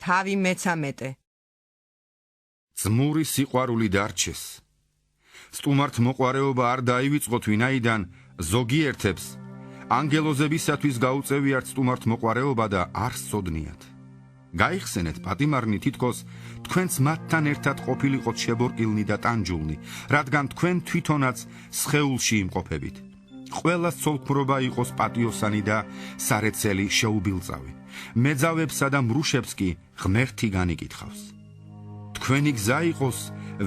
თავი მეცამეტე. ძმური სიყვარული დარჩეს. სტუმართ მოყვარეობა არ დაივიწყოთ, ვინაიდან ზოგიერთებს ანგელოზებისათვის გაუწევიათ სტუმართ მოყვარეობა და არ სცოდნიათ. გაიხსენეთ პატიმარნი თითქოს თქვენც მათთან ერთად ყოფილიყოთ შებორკილნი და ტანჯულნი, რადგან თქვენ თვითონაც სხეულში იმყოფებით. ყველა ცოლქმრობა იყოს პატიოსანი და სარეცელი შეუბილწავი. მეძავებსა და მრუშებს კი ღმერთი განიკითხავს. თქვენი გზა იყოს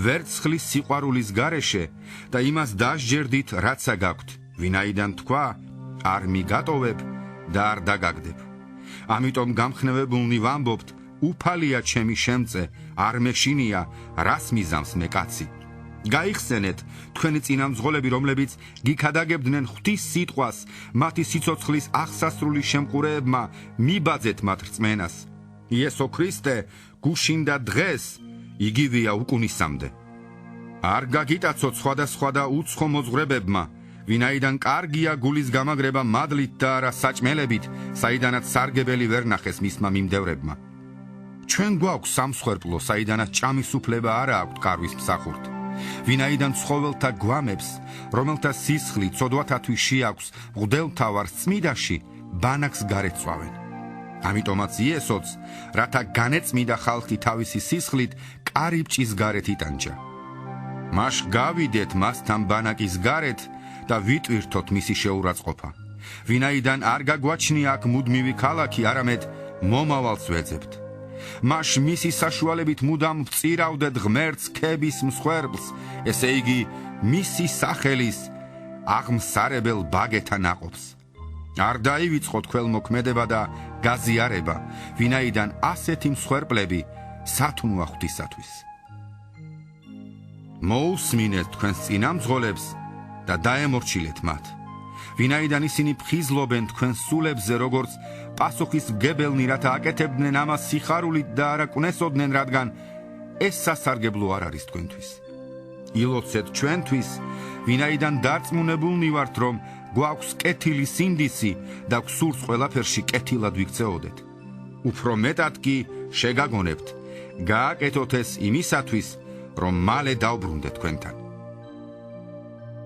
ვერცხლის სიყვარულის გარეშე და იმას დასჯერდით, რაცა გაქვთ, ვინაიდან თქვა, არ მიგატოვებ და არ დაგაგდებ. ამიტომ გამხნევებულნი ვამბობთ, უფალია ჩემი შემწე, არ მეშინია, რას მიზამს მე კაცი. გაიხსენეთ თქვენი წინამძღოლები, რომლებიც გიქადაგებდნენ ღვთის სიტყვას, მათი სიცოცხლის აღსასრული შემყურეებმა მიბაძეთ მათ რწმენას. იესო ქრისტე გუშინდა დღეს, იგივეა უკუნისამდე. არ გაგიტაცოთ სხვადასხვა და უცხო მოძღვრებებმა, ვინაიდან კარგია გულის გამაგრება მადლით და არა საჭმელებით, საიდანაც სარგებელი ვერ ნახეს მისმა მიმდევრებმა. ჩვენ გვაქვს სამსხვერპლო, საიდანაც ჭამის უფლება არა აქვთ კარვის მსახურთ. ვინაიდან ცხოველთა გვამებს, რომელთა სისხლი ცოდვათათვის შეაქვს მღვდელმთავარ წმიდაში, ბანაკს გარეცვავენ. ამიტომაც იესოც, რათა განეწმიდა ხალხი თავისი სისხლით, კარიბჭის გარეთ იტანჯა. მას გავიდეთ მასთან ბანაკის გარეთ და ვიტვირთოთ მისი შეურაცხყოფა. ვინაიდან არ გაგვაჩნია აქ მუდმივი ქალაქი, არამედ მომავალს ვეძებთ. მას მისი საშუალებით მუდამ ვწირავდეთ ღმერთს ქების მსხვერპლს, ესე იგი მისი სახელის აღმსარებელ ბაგეთა ნაყოფს. არ დაივიწყოთ ქველმოქმედება და გაზიარება, ვინაიდან ასეთი მსხვერპლები სათნოა ღვთისათვის. მოусმინეთ თქვენს წინამძღოლებს და დაემორჩილეთ მათ, ვინაიდან ისინი ფხიზლობენ თქვენს სულებზე, როგორც პასუხისმგებელნი, რათა აკეთებდნენ ამას სიხარულით და არა კვნესოდნენ, რადგან ეს სასარგებლო არ არის თქვენთვის. ილოცეთ ჩვენთვის, ვინაიდან დარწმუნებულნი ვართ, რომ გვაქვს კეთილი სინდისი და გვსურს ყველაფერში კეთილად ვიქცეოდეთ. უფრო მეტად კი შეგაგონებთ, გააკეთოთ ეს იმისათვის, რომ მალე დავბრუნდეთ თქვენთან.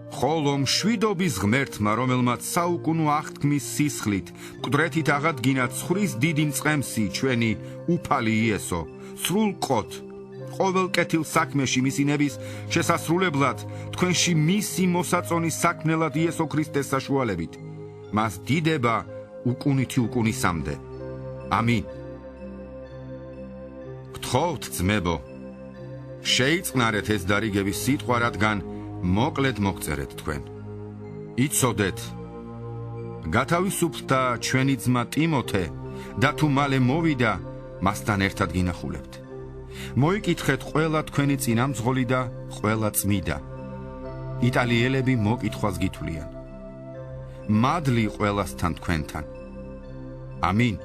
ხოლო მშვიდობის ღმერთმა, რომელმაც საუკუნო აღთქმის სისხლით მკვდრეთით აღადგინა ცხრის დიდი მწყემსი, ჩვენი უფალი იესო, სრულყოთ ყოველ კეთილ საქმეში მისი ნების შესასრულებლად, თქვენში მისი მოსაწონის საქმნელად იესო ქრისტეს საშუალებით. მას დიდება უკუნითი უკუნისამდე. ამინ. გთხოვთ ძმებო, შეიწყნარეთ ეს დარიგების სიტყვა, რადგან მოკლედ მოგწერეთ თქვენ. იცოდეთ, გათავისუფლდა ჩვენი ძმა ტიმოთე და თუ მალე მოვიდა, მასთან ერთად გინახულებთ. მოიკითხეთ ყველა თქვენი წინამძღოლი და ყველა წმიდა. იტალიელები მოკითხვას გითვლიან. მადლი ყველასთან თქვენთან. ამინ.